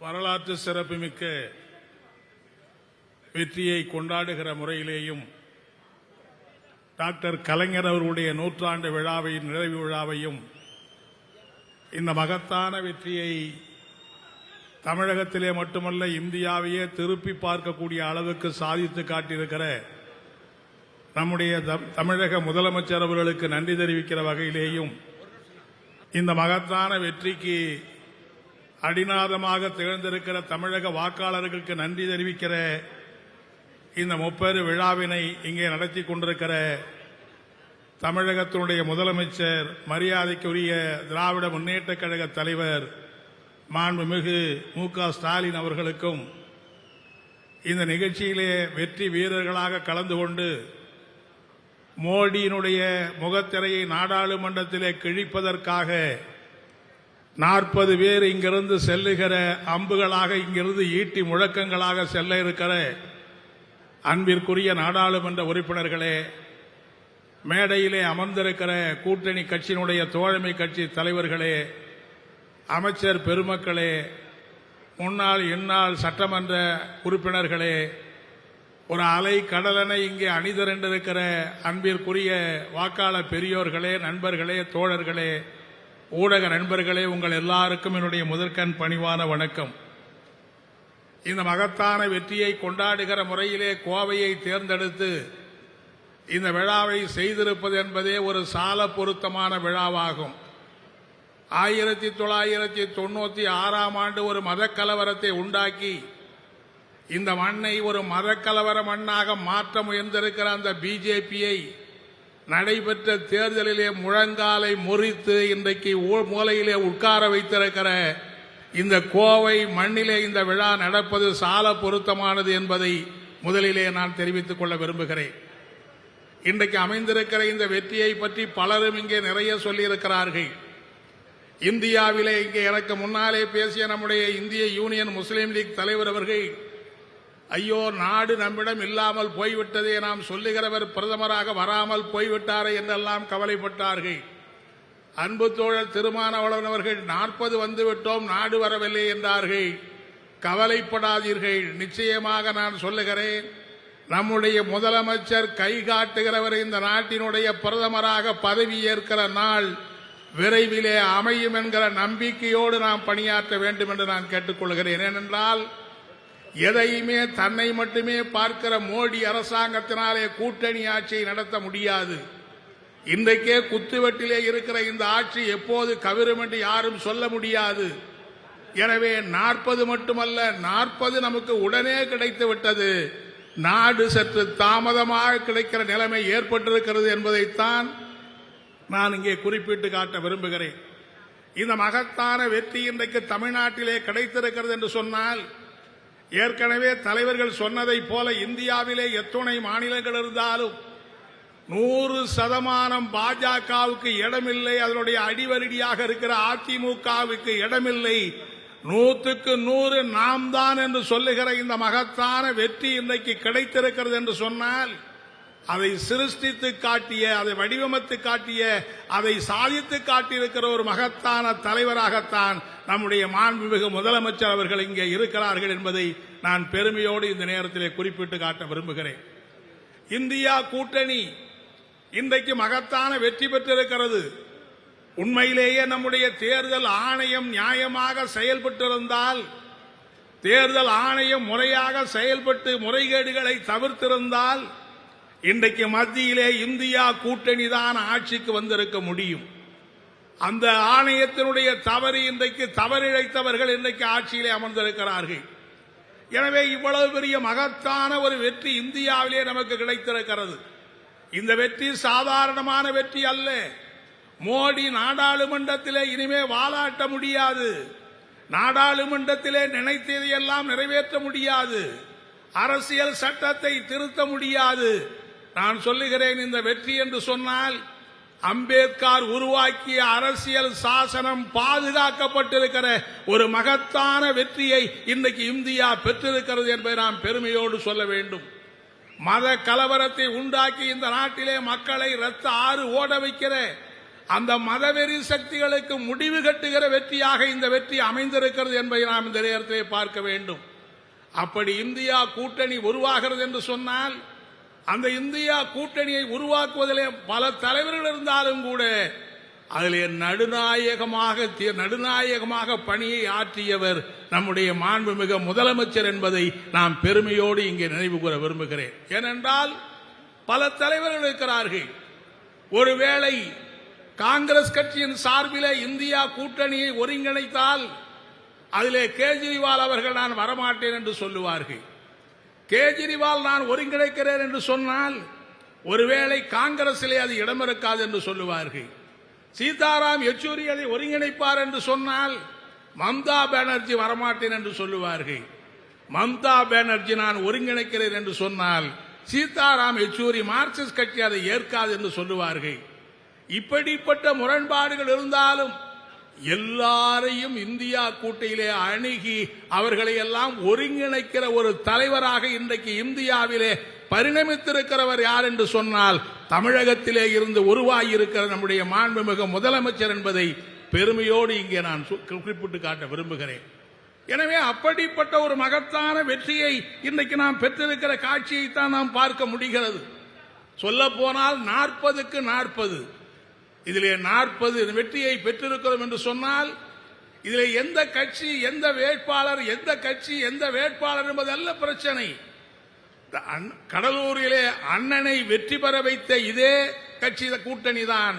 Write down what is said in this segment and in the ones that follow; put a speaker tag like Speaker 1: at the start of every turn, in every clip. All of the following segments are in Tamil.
Speaker 1: வரலாற்று சிறப்புமிக்க வெற்றியை கொண்டாடுகிற முறையிலேயும் டாக்டர் கலைஞர் அவர்களுடைய நூற்றாண்டு விழாவையும் நிறைவு விழாவையும் இந்த மகத்தான வெற்றியை தமிழகத்திலே மட்டுமல்ல இந்தியாவையே திருப்பி பார்க்கக்கூடிய அளவுக்கு சாதித்து காட்டியிருக்கிற நம்முடைய தமிழக முதலமைச்சர் அவர்களுக்கு நன்றி தெரிவிக்கிற வகையிலேயும் இந்த மகத்தான வெற்றிக்கு அடிநாதமாக திகழ்ந்திருக்கிற தமிழக வாக்காளர்களுக்கு நன்றி தெரிவிக்கிற இந்த முப்பெரு விழாவினை இங்கே நடத்தி கொண்டிருக்கிற தமிழகத்தினுடைய முதலமைச்சர் மரியாதைக்குரிய திராவிட முன்னேற்றக் கழக தலைவர் மாண்புமிகு மு.க. ஸ்டாலின் அவர்களுக்கும் இந்த நிகழ்ச்சியிலே வெற்றி வீரர்களாக கலந்து கொண்டு மோடியினுடைய முகத்திரையை நாடாளுமன்றத்திலே கிழிப்பதற்காக 40 பேர் இங்கிருந்து செல்லுகிற அம்புகளாக இங்கிருந்து ஈட்டி முழக்கங்களாக செல்ல இருக்கிற அன்பிற்குரிய நாடாளுமன்ற உறுப்பினர்களே, மேடையிலே அமர்ந்திருக்கிற கூட்டணி கட்சியினுடைய தோழமை கட்சி தலைவர்களே, அமைச்சர் பெருமக்களே, முன்னாள் இந்நாள் சட்டமன்ற உறுப்பினர்களே, ஒரு அலை கடலனை இங்கே அணிதிரண்டிருக்கிற அன்பிற்குரிய வாக்காளர் பெரியோர்களே, நண்பர்களே, தோழர்களே, ஊடக நண்பர்களே, உங்கள் எல்லாருக்கும் என்னுடைய முதற்கண் பணிவான வணக்கம். இந்த மகத்தான வெற்றியை கொண்டாடுகிற முறையிலே கோவையை தேர்ந்தெடுத்து இந்த விழாவை செய்திருப்பது என்பதே ஒரு சால பொருத்தமான விழாவாகும். 1996ஆம் ஆண்டு ஒரு மதக்கலவரத்தை உண்டாக்கி இந்த மண்ணை ஒரு மதக்கலவர மண்ணாக மாற்ற முயன்றிருக்கிற அந்த பிஜேபியை நடைபெற்ற தேர்தலிலே முழங்காலை முறித்து இன்றைக்கு மூலையிலே உட்கார வைத்திருக்கிற இந்த கோவை மண்ணிலே இந்த விழா நடப்பது சால பொருத்தமானது என்பதை முதலிலே நான் தெரிவித்துக் கொள்ள விரும்புகிறேன். இன்றைக்கு அமைந்திருக்கிற இந்த வெற்றியை பற்றி பலரும் இங்கே நிறைய சொல்லியிருக்கிறார்கள். இந்தியாவிலே இங்கே எனக்கு முன்னாலே பேசிய நம்முடைய இந்திய யூனியன் முஸ்லீம் லீக் தலைவர் அவர்கள், ஐயோ நாடு நம்மிடம் இல்லாமல் போய்விட்டதே, நாம் சொல்லுகிறவர் பிரதமராக வராமல் போய்விட்டாரே என்றெல்லாம் கவலைப்பட்டார்கள். அன்பு தோழர் திருமாவளவன் அவர்கள் 40 வந்துவிட்டோம், நாடு வரவில்லை என்றார்கள். கவலைப்படாதீர்கள், நிச்சயமாக நான் சொல்லுகிறேன், நம்முடைய முதலமைச்சர் கை காட்டுகிறவர் இந்த நாட்டினுடைய பிரதமராக பதவி ஏற்கிற நாள் விரைவிலே அமையும் என்கிற நம்பிக்கையோடு நாம் பணியாற்ற வேண்டும் என்று நான் கேட்டுக்கொள்கிறேன். ஏனென்றால் எதையுமே தன்னை மட்டுமே பார்க்கிற மோடி அரசாங்கத்தினாலே கூட்டணி ஆட்சியை நடத்த முடியாது. இன்றைக்கே குத்துவெட்டிலே இருக்கிற இந்த ஆட்சி எப்போது கவிரும் என்று யாரும் சொல்ல முடியாது. எனவே 40 மட்டுமல்ல, 40 நமக்கு உடனே கிடைத்து விட்டது. நாடு சற்று தாமதமாக கிடைக்கிற நிலைமை ஏற்பட்டிருக்கிறது என்பதைத்தான் நான் இங்கே குறிப்பிட்டு காட்ட விரும்புகிறேன். இந்த மகத்தான வெற்றி இன்றைக்கு தமிழ்நாட்டிலே கிடைத்திருக்கிறது என்று சொன்னால், ஏற்கனவே தலைவர்கள் சொன்னதை போல இந்தியாவிலே எத்துணை மாநிலங்கள் இருந்தாலும் 100% பாஜகவுக்கு இடமில்லை, அதனுடைய அடிவருடியாக இருக்கிற அதிமுகவுக்கு இடமில்லை. 100க்கு 100 நாம் தான் என்று சொல்லுகிற இந்த மகத்தான வெற்றி இன்றைக்கு கிடைத்திருக்கிறது என்று சொன்னால், அதை சிருஷ்டித்து காட்டிய, அதை வடிவமைத்து காட்டிய, அதை சாதித்து காட்டியிருக்கிற ஒரு மகத்தான தலைவராகத்தான் நம்முடைய மாண்புமிகு முதலமைச்சர் அவர்கள் இங்கே இருக்கிறார்கள் என்பதை நான் பெருமையோடு இந்த நேரத்திலே குறிப்பிட்டு காட்ட விரும்புகிறேன். இந்தியா கூட்டணி இன்றைக்கு மகத்தான வெற்றி பெற்றிருக்கிறது. உண்மையிலேயே நம்முடைய தேர்தல் ஆணையம் நியாயமாக செயல்பட்டிருந்தால், தேர்தல் ஆணையம் முறையாக செயல்பட்டு முறைகேடுகளை தவிர்த்திருந்தால், இன்றைக்கு மத்தியிலே இந்தியா கூட்டணி தான் ஆட்சிக்கு வந்திருக்க முடியும். அந்த ஆணையத்தினுடைய தவறு இன்றைக்கு தவறிழைத்தவர்கள் இன்றைக்கு ஆட்சியிலே அமர்ந்திருக்கிறார்கள். எனவே இவ்வளவு பெரிய மகத்தான ஒரு வெற்றி இந்தியாவிலே நமக்கு கிடைத்திருக்கிறது. இந்த வெற்றி சாதாரணமான வெற்றி அல்ல. மோடி நாடாளுமன்றத்திலே இனிமே வாலாட்ட முடியாது, நாடாளுமன்றத்திலே நினைத்ததையெல்லாம் நிறைவேற்ற முடியாது, அரசியல் சட்டத்தை திருத்த முடியாது. நான் சொல்லுகிறேன், இந்த வெற்றி என்று சொன்னால் அம்பேத்கர் உருவாக்கிய அரசியல் சாசனம் பாதுகாக்கப்பட்டிருக்கிற ஒரு மகத்தான வெற்றியை இன்றைக்கு இந்தியா பெற்றிருக்கிறது என்பதை நாம் பெருமையோடு சொல்ல வேண்டும். மத கலவரத்தை உண்டாக்கி இந்த நாட்டிலே மக்களை இரத்த ஆறு ஓட வைக்கிற அந்த மதவெறி சக்திகளுக்கு முடிவு கட்டுகிற வெற்றியாக இந்த வெற்றி அமைந்திருக்கிறது என்பதை நாம் இந்த நேரத்திலே பார்க்க வேண்டும். அப்படி இந்தியா கூட்டணி உருவாகிறது என்று சொன்னால் அந்த இந்தியா கூட்டணியை உருவாக்குவதிலே பல தலைவர்கள் இருந்தாலும் கூட அதிலே நடுநாயகமாக பணியை ஆற்றியவர் நம்முடைய மாண்புமிகு முதலமைச்சர் என்பதை நாம் பெருமையோடு இங்கே நினைவு கூற விரும்புகிறேன். ஏனென்றால் பல தலைவர்கள் இருக்கிறார்கள். ஒருவேளை காங்கிரஸ் கட்சியின் சார்பிலே இந்தியா கூட்டணியை ஒருங்கிணைத்தால் அதிலே கேஜ்ரிவால் அவர்கள் நான் வரமாட்டேன் என்று சொல்லுவார்கள். கேஜ்ரிவால் நான் ஒருங்கிணைக்கிறேன் என்று சொன்னால் ஒருவேளை காங்கிரசிலே அது இடம் இருக்காது என்று சொல்லுவார்கள். சீதாராம் யெச்சூரி அதை ஒருங்கிணைப்பார் என்று சொன்னால் மம்தா பானர்ஜி வரமாட்டேன் என்று சொல்லுவார்கள். மம்தா பானர்ஜி நான் ஒருங்கிணைக்கிறேன் என்று சொன்னால் சீதாராம் யெச்சூரி மார்க்சிஸ்ட் கட்சி அதை ஏற்காது என்று சொல்லுவார்கள். இப்படிப்பட்ட முரண்பாடுகள் இருந்தாலும் எல்லாரையும் இந்தியா கூட்டணியிலே அணுகி அவர்களை எல்லாம் ஒருங்கிணைக்கிற ஒரு தலைவராக இன்றைக்கு இந்தியாவிலே பரிணமித்திருக்கிறவர் யார் என்று சொன்னால் தமிழகத்திலே இருந்து உருவாகியிருக்கிற நம்முடைய மாண்புமிகு முதலமைச்சர் என்பதை பெருமையோடு இங்கே நான் குறிப்பிட்டு காட்ட விரும்புகிறேன். எனவே அப்படிப்பட்ட ஒரு மகத்தான வெற்றியை இன்றைக்கு நாம் பெற்றிருக்கிற காட்சியைத்தான் நாம் பார்க்க முடிகிறது. சொல்ல போனால் 40க்கு 40 இதிலே 40 வெற்றியை பெற்றிருக்கிறோம் என்று சொன்னால் இதிலே எந்த கட்சி எந்த வேட்பாளர் எந்த கட்சி எந்த வேட்பாளர் என்பதல்ல பிரச்சனை. கடலூரிலே அண்ணனை வெற்றி பெற வைத்த இதே கட்சி கூட்டணி தான்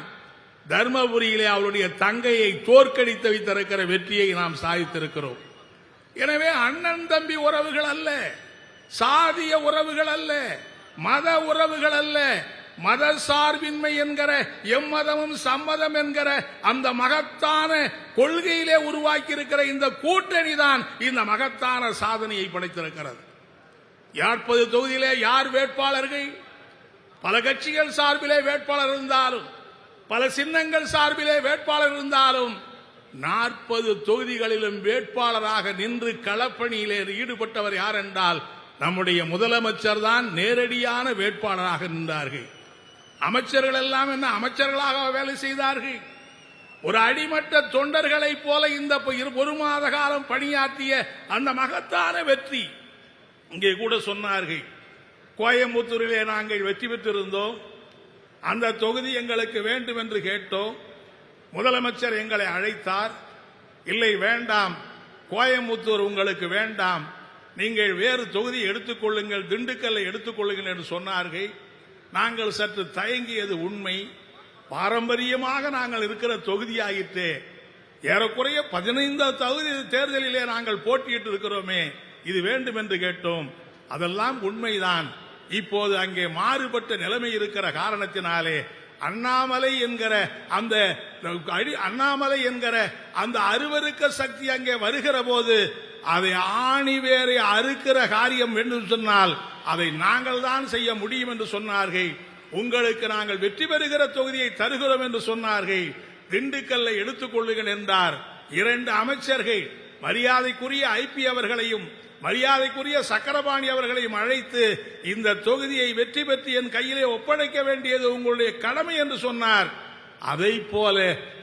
Speaker 1: தர்மபுரியிலே அவருடைய தங்கையை தோற்கடித்து வைத்திருக்கிற வெற்றியை நாம் சாதித்திருக்கிறோம். எனவே அண்ணன் தம்பி உறவுகள் அல்ல, சாதிய உறவுகள் அல்ல, மத உறவுகள் அல்ல, மத சார்பின்மை என்கிற எம்மதமும் சம்மதம் என்கிற அந்த மகத்தான கொள்கையிலே உருவாக்கி இருக்கிற இந்த கூட்டணி தான் இந்த மகத்தான சாதனையை படைத்திருக்கிறது. 40 தொகுதியிலே யார் வேட்பாளர்கள்? பல கட்சிகள் சார்பிலே வேட்பாளர் இருந்தாலும் பல சின்னங்கள் சார்பிலே வேட்பாளர் இருந்தாலும் 40 தொகுதிகளிலும் வேட்பாளராக நின்று களப்பணியிலே ஈடுபட்டவர் யார் என்றால் நம்முடைய முதலமைச்சர் தான் நேரடியான வேட்பாளராக நின்றார்கள். அமைச்சர்கள் எல்லாம் என்ன அமைச்சர்களாக வேலை செய்தார்கள்? ஒரு அடிமட்ட தொண்டர்களை போல இந்த 1 மாத காலம் பணியாற்றிய அந்த மகத்தான வெற்றி. இங்கே கூட சொன்னார்கள், கோயம்புத்தூரிலே நாங்கள் வெற்றி பெற்றிருந்தோம், அந்த தொகுதி எங்களுக்கு வேண்டும் என்று கேட்டோம், முதலமைச்சர் எங்களை அழைத்தார், இல்லை வேண்டாம் கோயம்புத்தூர் உங்களுக்கு வேண்டாம், நீங்கள் வேறு தொகுதி எடுத்துக்கொள்ளுங்கள், திண்டுக்கல்லை எடுத்துக்கொள்ளுங்கள் என்று சொன்னார்கள். நாங்கள் சற்று தயங்கியது உண்மை. பாரம்பரியமாக நாங்கள் இருக்கிற தொகுதியாகிட்டே ஏறக்குறைய 15 தொகுதி தேர்தலிலே நாங்கள் போட்டியிட்டு இருக்கிறோமே, இது வேண்டும் என்று கேட்டோம். அதெல்லாம் உண்மைதான். இப்போது அங்கே மாறுபட்ட நிலைமை இருக்கிற காரணத்தினாலே அண்ணாமலை என்கிற அந்த அருவருக்க சக்தி அங்கே வருகிற போது அதை ஆணி வேரை அறுக்கிற காரியம் என்று சொன்னால் அதை நாங்கள் தான் செய்ய முடியும் என்று சொன்னார்கள். உங்களுக்கு நாங்கள் வெற்றி பெறுகிற தொகுதியை தருகிறோம் என்று சொன்னார்கள். திண்டுக்கல்லை எடுத்துக் கொள்ளுங்கள் என்றார். 2 அமைச்சர்கள் மரியாதைக்குரிய ஐபி அவர்களையும் மரியாதைக்குரிய சக்கரபாணி அவர்களையும் அழைத்து இந்த தொகுதியை வெற்றி பெற்று என் கையிலே ஒப்படைக்க வேண்டியது உங்களுடைய கடமை என்று சொன்னார். அதை போல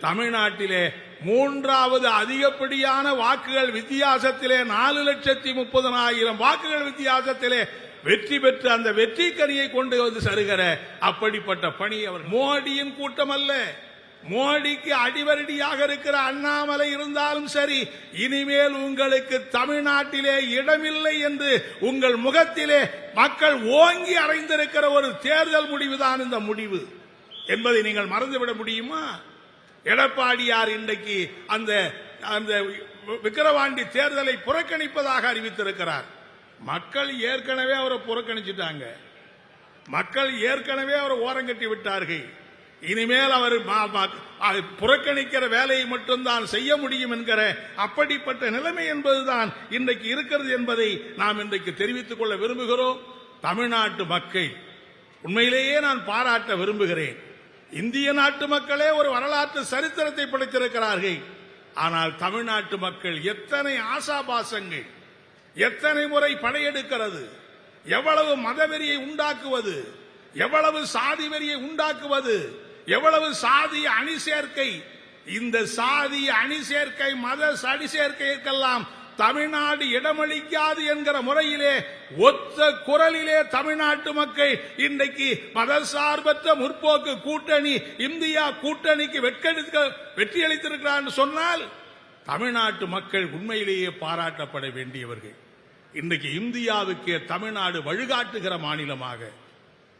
Speaker 1: தமிழ்நாட்டிலே 3வது அதிகப்படியான வாக்குகள் வித்தியாசத்திலே 4,30,000 வாக்குகள் வித்தியாசத்திலே வெற்றி பெற்று அந்த வெற்றி கனியை கொண்டு வந்து சருகிற அப்படிப்பட்ட பணி அவர். மோடியின் கூட்டம் அல்ல, மோடிக்கு அடிவரடியாக இருக்கிற அண்ணாமலை இருந்தாலும் சரி, இனிமேல் உங்களுக்கு தமிழ்நாட்டிலே இடமில்லை என்று உங்கள் முகத்திலே மக்கள் ஓங்கி அறைந்திருக்கிற ஒரு தேர்தல் முடிவுதான் இந்த முடிவு என்பதை நீங்கள் மறந்துவிட முடியுமா? எடப்பாடியார் இன்றைக்கு அந்த விக்கிரவாண்டி தேர்தலை புறக்கணிப்பதாக அறிவித்திருக்கிறார். மக்கள் ஏற்கனவே அவரை புறக்கணிச்சிட்டாங்க, மக்கள் ஏற்கனவே அவரை ஓரங்கட்டி விட்டார்கள். இனிமேல் அவர் புறக்கணிக்கிற வேலையை மட்டும்தான் செய்ய முடியும் என்கிற அப்படிப்பட்ட நிலைமை என்பதுதான் இன்றைக்கு இருக்கிறது என்பதை நாம் இன்றைக்கு தெரிவித்துக் கொள்ள விரும்புகிறோம். தமிழ்நாட்டு மக்கள் உண்மையிலேயே நான் பாராட்ட விரும்புகிறேன். இந்திய நாட்டு மக்களே ஒரு வரலாற்று சரித்திரத்தை படைத்திருக்கிறார்கள். ஆனால் தமிழ்நாட்டு மக்கள் எத்தனை ஆசாபாசங்கள், எத்தனை முறை படையெடுக்கிறது, எவ்வளவு மதவெறியை உண்டாக்குவது, எவ்வளவு சாதி வெறியை உண்டாக்குவது, எவ்வளவு சாதிய அணி சேர்க்கை. இந்த சாதிய அணி சேர்க்கை, மத அணி சேர்க்கைக்கெல்லாம் தமிழ்நாடு இடமளிக்காது என்கிற முறையிலே ஒத்த குரலிலே தமிழ்நாட்டு மக்கள் இன்றைக்கு மதசார்பற்ற முற்போக்கு கூட்டணி இந்தியா கூட்டணிக்கு வெற்றியளித்திருக்கிறார் என்று சொன்னால் தமிழ்நாட்டு மக்கள் உண்மையிலேயே பாராட்டப்பட வேண்டியவர்கள். இன்றைக்கு இந்தியாவுக்கு தமிழ்நாடு வழிகாட்டுகிற மாநிலமாக,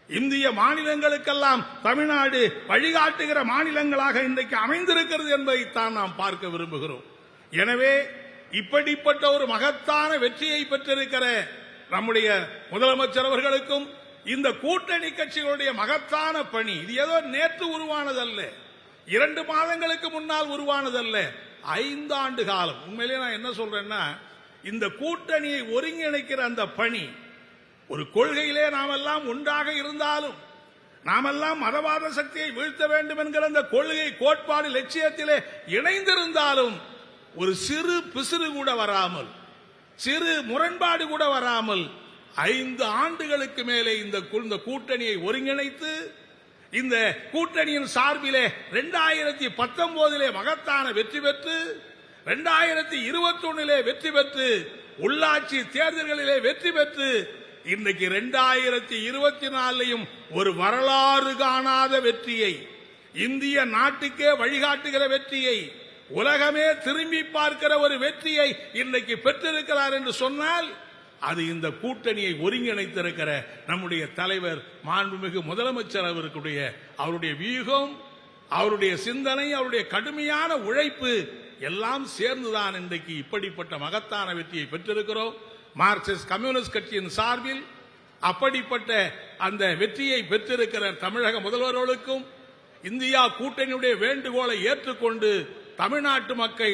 Speaker 1: இந்திய மாநிலங்களுக்கெல்லாம் தமிழ்நாடு வழிகாட்டுகிற மாநிலங்களாக இன்றைக்கு அமைந்திருக்கிறது என்பதைத்தான் நாம் பார்க்க விரும்புகிறோம். எனவே இப்படிப்பட்ட ஒரு மகத்தான வெற்றியை பெற்றிருக்கிற நம்முடைய முதலமைச்சர் அவர்களுக்கும் இந்த கூட்டணி கட்சிகளுடைய மகத்தான பணி, இது ஏதோ நேற்று உருவானதல்ல, 2 மாதங்களுக்கு முன்னால் உருவானதல்ல, 5 ஆண்டு காலம். உண்மையிலே நான் என்ன சொல்றேன்னா, இந்த கூட்டணியை ஒருங்கிணைக்கிற அந்த பணி, ஒரு கொள்கையிலே நாமெல்லாம் ஒன்றாக இருந்தாலும், நாமெல்லாம் மதவாத சக்தியை வீழ்த்த வேண்டும் என்கிற அந்த கொள்கை கோட்பாடு லட்சியத்திலே இணைந்திருந்தாலும் ஒரு சிறு பிசிறு கூட வராமல், சிறு முரண்பாடு கூட வராமல் 5 ஆண்டுகளுக்கு மேலே இந்த கூட்டணியை ஒருங்கிணைத்து, இந்த கூட்டணியின் சார்பிலே 2019 மகத்தான வெற்றி பெற்று, 2021 வெற்றி பெற்று, உள்ளாட்சி தேர்தல்களிலே வெற்றி பெற்று, இன்றைக்கு 2024 ஒரு வரலாறு காணாத வெற்றியை, இந்திய நாட்டுக்கே வழிகாட்டுகிற வெற்றியை, உலகமே திரும்பி பார்க்கிற ஒரு வெற்றியை இன்றைக்கு பெற்றிருக்கிறார் என்று சொன்னால் அது இந்த கூட்டணியை ஒருங்கிணைத்திருக்கிற நம்முடைய தலைவர் மாண்புமிகு முதலமைச்சர் அவருடைய வியூகம், அவருடைய சிந்தனை, அவருடைய கடுமையான உழைப்பு எல்லாம் சேர்ந்துதான் இன்றைக்கு இப்படிப்பட்ட மகத்தான வெற்றியை பெற்றிருக்கிறோம். மார்க்சிஸ்ட் கம்யூனிஸ்ட் கட்சியின் சார்பில் அப்படிப்பட்ட அந்த வெற்றியை பெற்றிருக்கிற தமிழக முதல்வர்களுக்கும் இந்தியா கூட்டணியுடைய வேண்டுகோளை ஏற்றுக்கொண்டு தமிழ்நாட்டு மக்கள்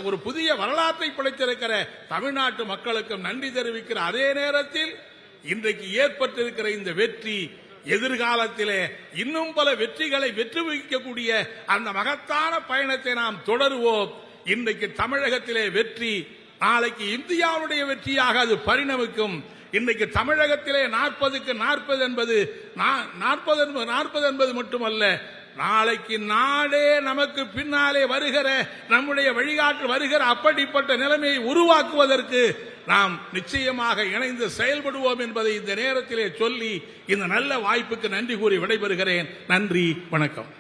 Speaker 1: ஒரு புதிய வரலாற்றை படைத்திருக்கிற தமிழ்நாட்டு மக்களுக்கும் நன்றி தெரிவிக்கிற அதே நேரத்தில் இன்றைக்கு ஏற்பட்டிருக்கிற இந்த வெற்றி எதிர்காலத்திலே இன்னும் பல வெற்றிகளை வெற்றி வைக்கக்கூடிய அந்த மகத்தான பயணத்தை நாம் தொடருவோம். இன்றைக்கு தமிழகத்திலே வெற்றி, நாளைக்கு இந்தியாவுடைய வெற்றியாக அது பரிணமிக்கும். இன்றைக்கு தமிழகத்திலே 40க்கு 40 என்பது மட்டுமல்ல, நாளைக்கு நாடே நமக்கு பின்னாலே வருகிற நம்முடைய வழிகாட்டு வருகிற அப்படிப்பட்ட நிலைமையை உருவாக்குவதற்கு நாம் நிச்சயமாக இணைந்து செயல்படுவோம் என்பதை இந்த நேரத்திலே சொல்லி இந்த நல்ல வாய்ப்புக்கு நன்றி கூறி விடைபெறுகிறேன். நன்றி, வணக்கம்.